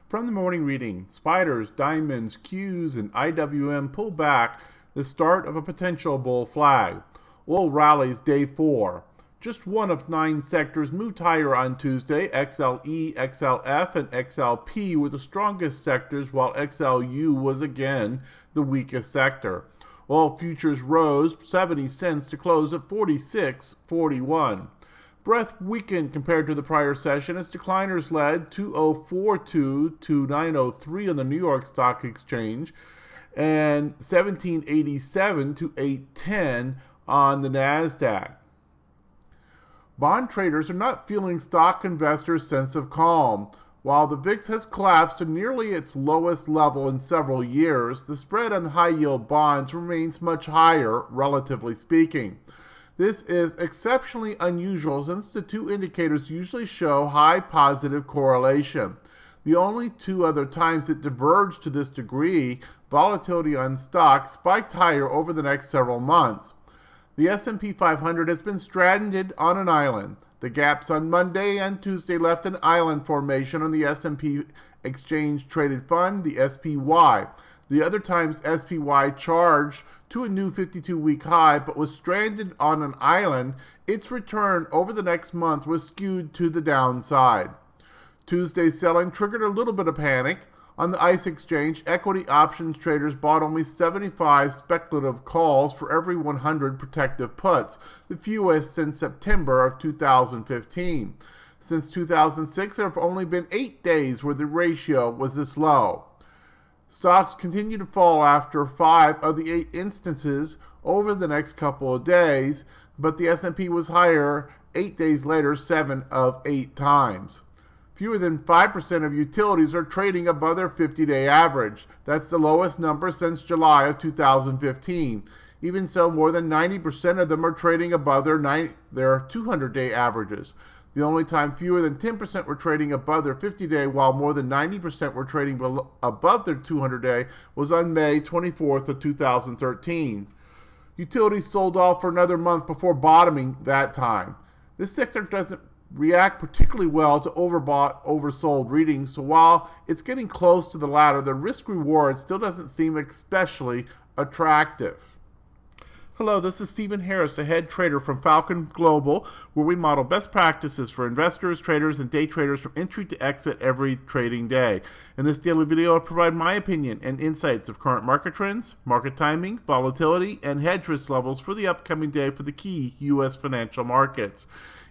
From the morning reading, spiders, diamonds, Qs, and IWM pull back, the start of a potential bull flag. Oil rallies day 4. Just one of 9 sectors moved higher on Tuesday. XLE, XLF, and XLP were the strongest sectors, while XLU was again the weakest sector. Oil futures rose 70 cents to close at 46.41. Breadth weakened compared to the prior session as decliners led 2042 to 903 on the New York Stock Exchange and 1787 to 810 on the Nasdaq. Bond traders are not feeling stock investors' sense of calm. While the VIX has collapsed to nearly its lowest level in several years, the spread on high-yield bonds remains much higher, relatively speaking. This is exceptionally unusual since the two indicators usually show high positive correlation. The only 2 other times it diverged to this degree, volatility on stocks spiked higher over the next several months. The S&P 500 has been stranded on an island. The gaps on Monday and Tuesday left an island formation on the S&P Exchange Traded Fund, the SPY. The other times SPY charged to a new 52-week high but was stranded on an island, its return over the next month was skewed to the downside. Tuesday's selling triggered a little bit of panic. On the ICE exchange, equity options traders bought only 75 speculative calls for every 100 protective puts, the fewest since September of 2015. Since 2006, there have only been 8 days where the ratio was this low. Stocks continue to fall after 5 of the 8 instances over the next couple of days, but the S&P was higher 8 days later 7 of 8 times. Fewer than 5% of utilities are trading above their 50-day average. That's the lowest number since July of 2015. Even so, more than 90% of them are trading above their 200-day averages. The only time fewer than 10% were trading above their 50-day, while more than 90% were trading above their 200-day, was on May 24th of 2013. Utilities sold off for another month before bottoming that time. This sector doesn't react particularly well to overbought, oversold readings, so while it's getting close to the latter, the risk-reward still doesn't seem especially attractive. Hello, this is Stephen Harris, a head trader from Falcon Global, where we model best practices for investors, traders, and day traders from entry to exit every trading day. In this daily video, I'll provide my opinion and insights of current market trends, market timing, volatility, and hedge risk levels for the upcoming day for the key U.S. financial markets.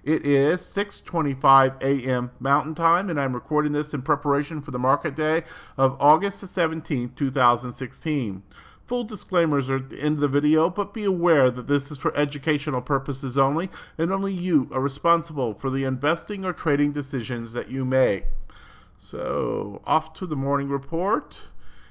It is 6:25 a.m. Mountain Time, and I'm recording this in preparation for the market day of August 17, 2016. Full disclaimers are at the end of the video, but be aware that this is for educational purposes only, and only you are responsible for the investing or trading decisions that you make. So, off to the morning report.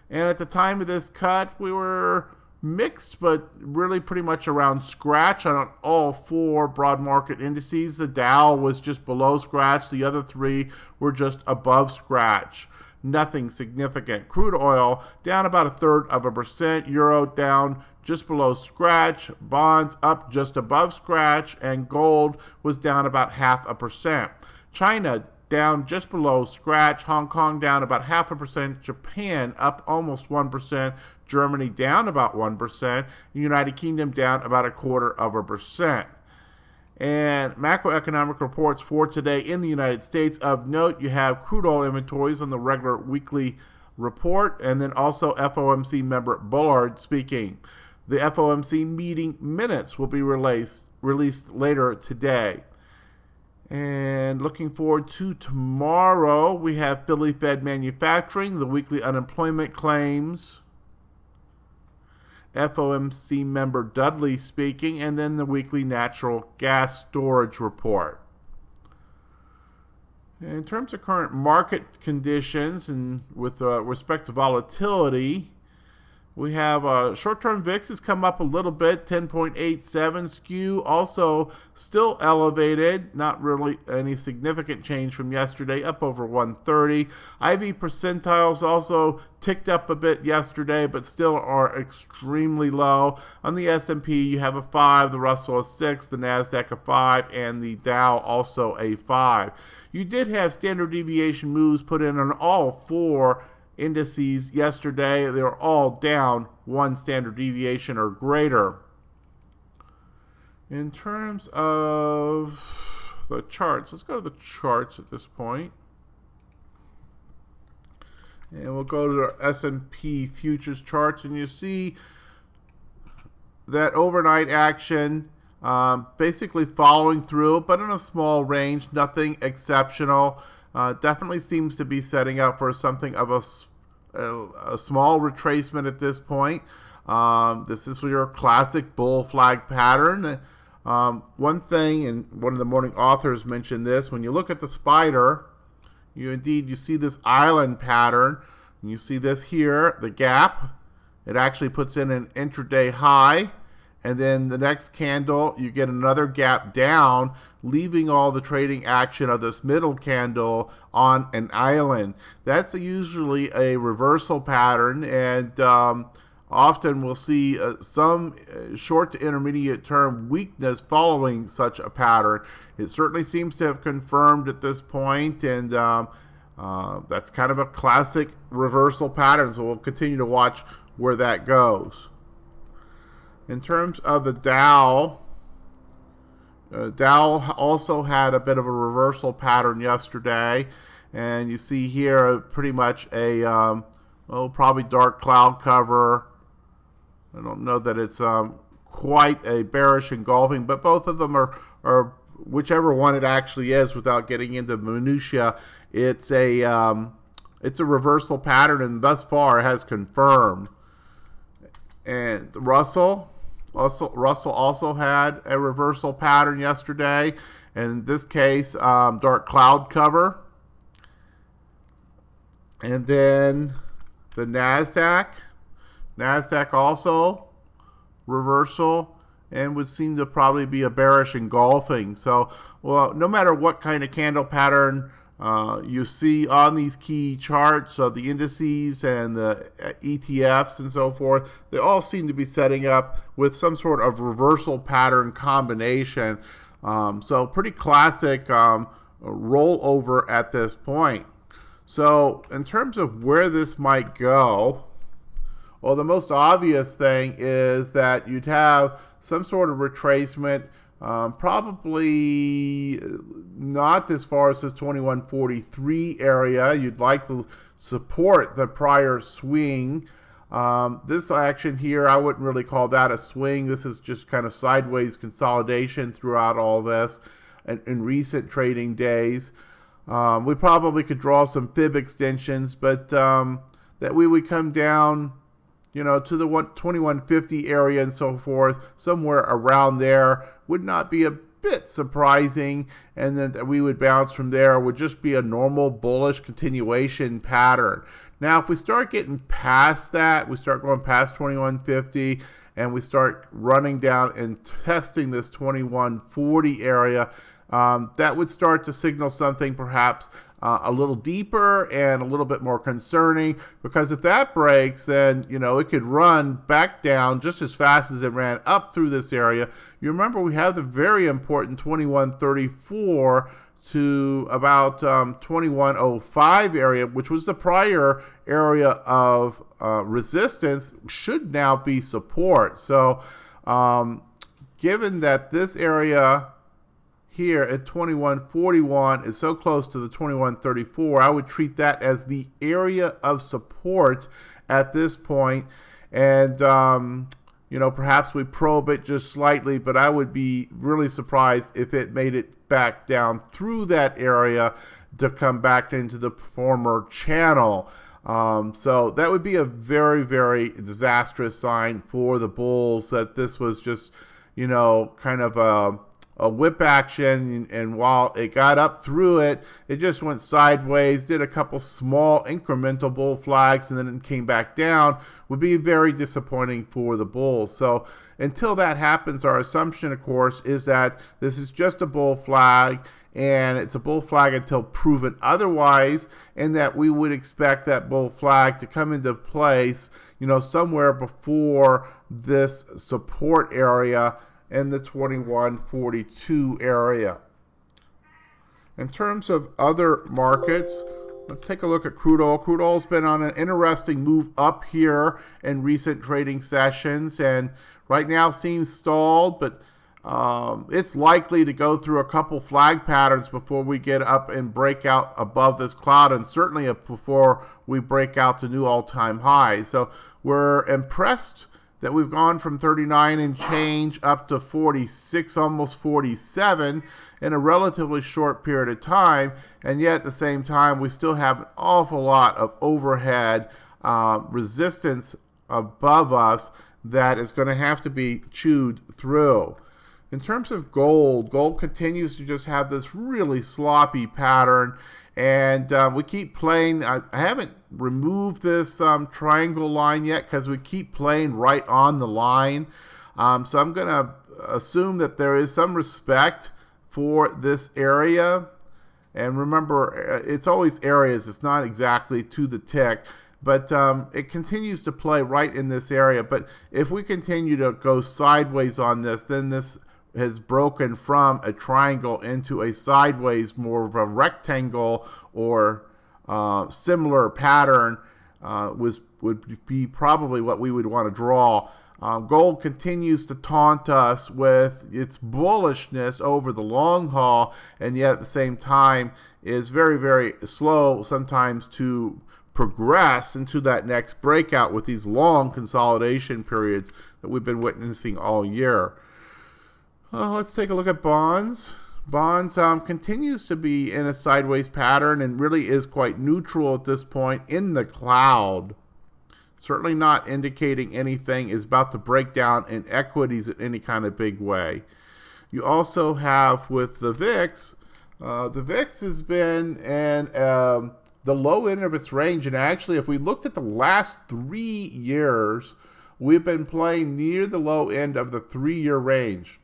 And at the time of this cut, we were mixed, but really pretty much around scratch on all 4 broad market indices. The Dow was just below scratch. The other 3 were just above scratch. Nothing significant. Crude oil down about 1/3%. Euro down just below scratch. Bonds up just above scratch. And gold was down about 0.5%. China down just below scratch. Hong Kong down about 0.5%. Japan up almost 1%. Germany down about 1%. United Kingdom down about 0.25%. And macroeconomic reports for today in the United States. Of note, you have crude oil inventories on the regular weekly report, and then also FOMC member Bullard speaking. The FOMC meeting minutes will be released later today. And looking forward to tomorrow, we have Philly Fed manufacturing, the weekly unemployment claims, FOMC member Dudley speaking, and then the weekly natural gas storage report. In terms of current market conditions and with respect to volatility, We have short-term VIX has come up a little bit, 10.87. Skew also still elevated, not really any significant change from yesterday, up over 130. IV percentiles also ticked up a bit yesterday, but still are extremely low. On the S&P, you have a 5, the Russell a 6, the NASDAQ a 5, and the Dow also a 5. You did have standard deviation moves put in on all 4 indices yesterday. They were all down 1 standard deviation or greater. In terms of the charts, let's go to the charts at this point. And we'll go to the S&P futures charts, and you see that overnight action basically following through, but in a small range, nothing exceptional. Definitely seems to be setting up for something of a small retracement at this point. This is your classic bull flag pattern. One thing, and one of the morning authors mentioned this, when you look at the spider, you see this island pattern. And you see this here, the gap. It actually puts in an intraday high. And then the next candle, you get another gap down, leaving all the trading action of this middle candle on an island. That's usually a reversal pattern, and often we'll see some short to intermediate term weakness following such a pattern. It certainly seems to have confirmed at this point, and that's kind of a classic reversal pattern, so we'll continue to watch where that goes. In terms of the Dow, Dow also had a bit of a reversal pattern yesterday, and you see here pretty much a probably dark cloud cover. I don't know that it's quite a bearish engulfing, but both of them are whichever one it actually is, without getting into minutia, it's a reversal pattern, and thus far has confirmed. And Russell also had a reversal pattern yesterday. In this case, dark cloud cover. And then the NASDAQ also reversal, and would seem to probably be a bearish engulfing. So, well, no matter what kind of candle pattern you see on these key charts of the indices and the ETFs and so forth, they all seem to be setting up with some sort of reversal pattern combination. So pretty classic rollover at this point. So in terms of where this might go, well, the most obvious thing is that you'd have some sort of retracement, probably not as far as this 2143 area. You'd like to support the prior swing. This action here, I wouldn't really call that a swing. This is just kind of sideways consolidation throughout all this in recent trading days. We probably could draw some fib extensions, but that we would come down, you know, to the 2150 area and so forth, somewhere around there would not be a bit surprising, and then that we would bounce from there would just be a normal bullish continuation pattern. Now, if we start getting past that, we start going past 2150, and we start running down and testing this 2140 area, that would start to signal something perhaps a little deeper and a little bit more concerning, because if that breaks, then, you know, it could run back down just as fast as it ran up through this area. You remember we have the very important 2134 to about 2105 area, which was the prior area of resistance, should now be support. So given that this area here at 2141 is so close to the 2134, I would treat that as the area of support at this point. And, you know, perhaps we probe it just slightly, but I would be really surprised if it made it back down through that area to come back into the former channel. So that would be a very, very disastrous sign for the bulls, that this was just, you know, kind of a a whip action, and while it got up through it, it just went sideways, did a couple small incremental bull flags, and then it came back down, would be very disappointing for the bulls. So until that happens, our assumption, of course, is that this is just a bull flag, and it's a bull flag until proven otherwise, and that we would expect that bull flag to come into place, somewhere before this support area in the 2142 area. In terms of other markets, let's take a look at crude oil. Crude oil's been on an interesting move up here in recent trading sessions, and right now seems stalled, but it's likely to go through a couple flag patterns before we get up and break out above this cloud, and certainly before we break out to new all-time highs. So we're impressed that we've gone from 39 and change up to 46, almost 47 in a relatively short period of time, and yet at the same time we still have an awful lot of overhead resistance above us that is going to have to be chewed through. In terms of gold, gold continues to just have this really sloppy pattern, and we keep playing. I haven't removed this triangle line yet because we keep playing right on the line. So I'm going to assume that there is some respect for this area. And remember, it's always areas. It's not exactly to the tick. But it continues to play right in this area. But if we continue to go sideways on this, then this has broken from a triangle into a sideways, more of a rectangle or similar pattern would be probably what we would want to draw. Gold continues to taunt us with its bullishness over the long haul, and yet at the same time is very, very slow sometimes to progress into that next breakout with these long consolidation periods that we've been witnessing all year. Let's take a look at bonds. Bonds continues to be in a sideways pattern and really is quite neutral at this point in the cloud. Certainly not indicating anything is about to break down in equities in any kind of big way. You also have with the VIX, has been in the low end of its range, and actually if we looked at the last 3 years, we've been playing near the low end of the 3-year range.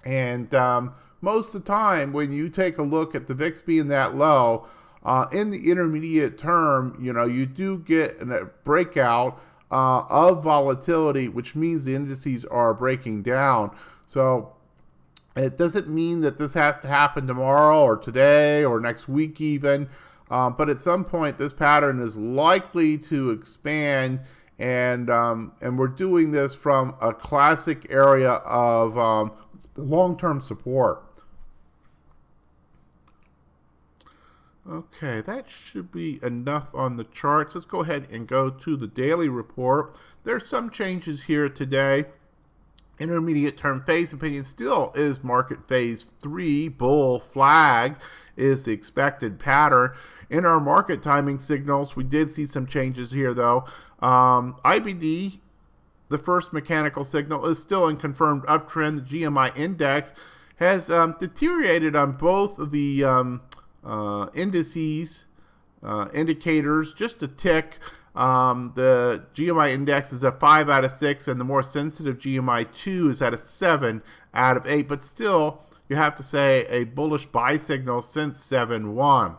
And most of the time, when you take a look at the VIX being that low, in the intermediate term, you do get a breakout of volatility, which means the indices are breaking down. So it doesn't mean that this has to happen tomorrow or today or next week even, but at some point this pattern is likely to expand, and we're doing this from a classic area of long-term support. Okay, that should be enough on the charts. Let's go ahead and go to the daily report. There's some changes here today. Intermediate term phase opinion still is market phase 3. Bull flag is the expected pattern. In our market timing signals, we did see some changes here though. IBD, the first mechanical signal, is still in confirmed uptrend. The GMI index has deteriorated on both of the indices, indicators, just a tick. The GMI index is a 5 out of 6, and the more sensitive GMI 2 is at a 7 out of 8. But still, you have to say a bullish buy signal since 7-1.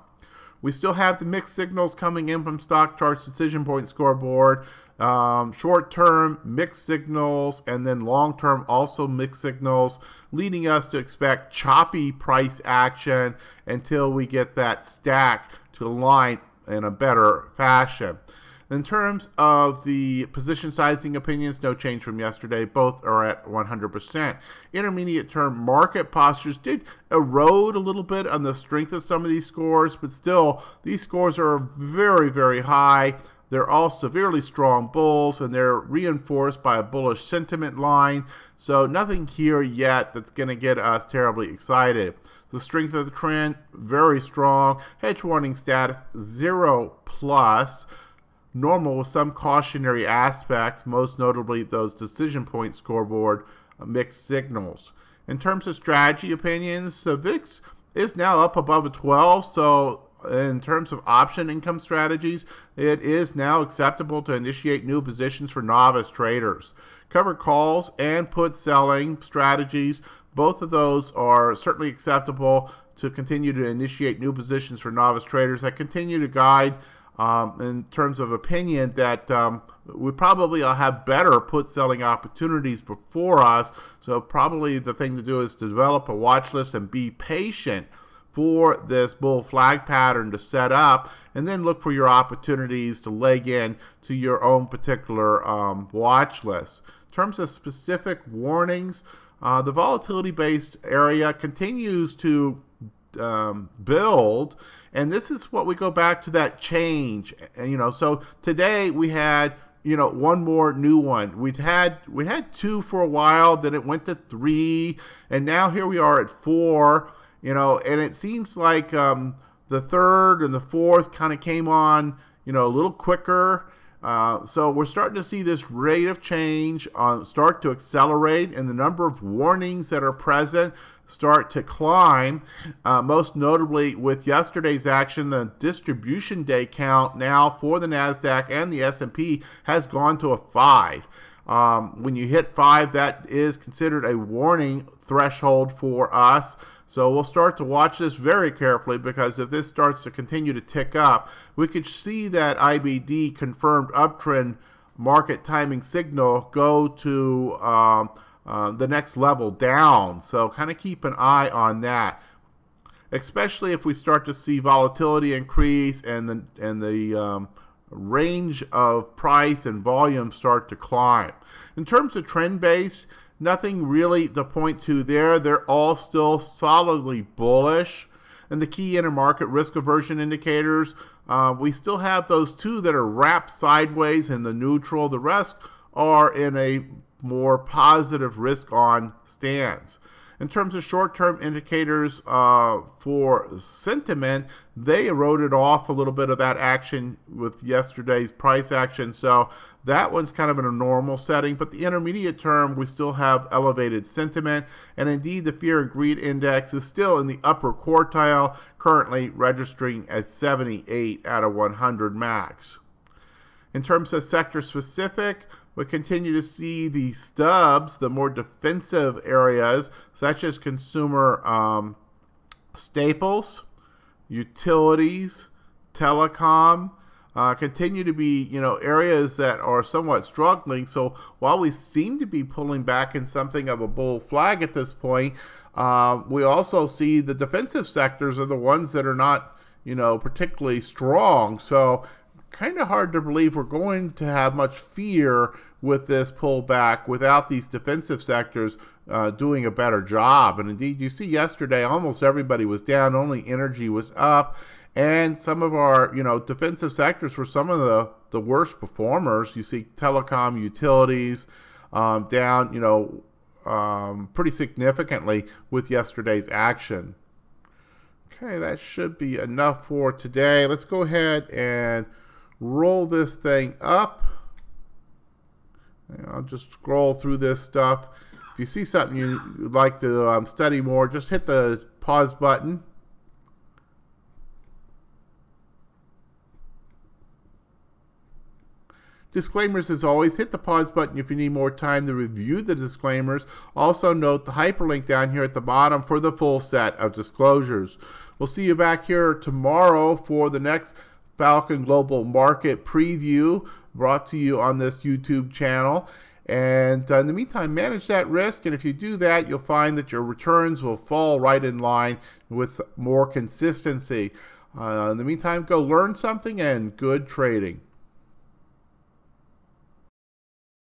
We still have the mixed signals coming in from Stock Charts Decision Point Scoreboard. Short-term mixed signals, and then long-term also mixed signals, leading us to expect choppy price action until we get that stack to align in a better fashion. In terms of the position sizing opinions, no change from yesterday. Both are at 100%. Intermediate term market postures did erode a little bit on the strength of some of these scores, but still, these scores are very, very high. They're all severely strong bulls, and they're reinforced by a bullish sentiment line. So nothing here yet that's going to get us terribly excited. The strength of the trend, very strong. Hedge warning status, 0+. Normal with some cautionary aspects, most notably those decision point scoreboard mixed signals. In terms of strategy opinions, the VIX is now up above a 12, so in terms of option income strategies, it is now acceptable to initiate new positions for novice traders. Covered calls and put selling strategies, both of those are certainly acceptable to continue to initiate new positions for novice traders. I continue to guide in terms of opinion that we probably will have better put selling opportunities before us. So probably the thing to do is to develop a watch list and be patient for this bull flag pattern to set up, and then look for your opportunities to leg in to your own particular watch list. In terms of specific warnings, the volatility-based area continues to build, and this is what we go back to that change. And, so today we had one more new one. We had 2 for a while, then it went to 3, and now here we are at 4. And it seems like the 3rd and the 4th kind of came on a little quicker. So we're starting to see this rate of change start to accelerate, and the number of warnings that are present start to climb. Most notably with yesterday's action, the distribution day count now for the NASDAQ and the S&P has gone to a 5. When you hit 5, that is considered a warning threshold for us. So we'll start to watch this very carefully, because if this starts to continue to tick up, we could see that IBD confirmed uptrend market timing signal go to the next level down. So kind of keep an eye on that, especially if we start to see volatility increase and the range of price and volume start to climb. In terms of trend base, nothing really to point to there. They're all still solidly bullish. And the key intermarket risk aversion indicators, we still have those 2 that are wrapped sideways in the neutral. The rest are in a more positive risk on stance. In terms of short-term indicators for sentiment, they eroded off a little bit of that action with yesterday's price action. So that one's kind of in a normal setting. But the intermediate term, we still have elevated sentiment. And indeed, the fear and greed index is still in the upper quartile, currently registering at 78 out of 100 max. In terms of sector specific, we continue to see the stubs, the more defensive areas, such as consumer staples, utilities, telecom, continue to be areas that are somewhat struggling. So while we seem to be pulling back in something of a bull flag at this point, we also see the defensive sectors are the ones that are not particularly strong. So kind of hard to believe we're going to have much fear with this pullback without these defensive sectors doing a better job. And indeed, you see yesterday almost everybody was down, only energy was up, and some of our defensive sectors were some of the worst performers. You see telecom, utilities down pretty significantly with yesterday's action. Okay, that should be enough for today. Let's go ahead and roll this thing up. I'll just scroll through this stuff. If you see something you'd like to study more, just hit the pause button. Disclaimers as always. Hit the pause button if you need more time to review the disclaimers. Also note the hyperlink down here at the bottom for the full set of disclosures. We'll see you back here tomorrow for the next Falcon Global Market Preview brought to you on this YouTube channel. And in the meantime, manage that risk. And if you do that, you'll find that your returns will fall right in line with more consistency. In the meantime, go learn something and good trading.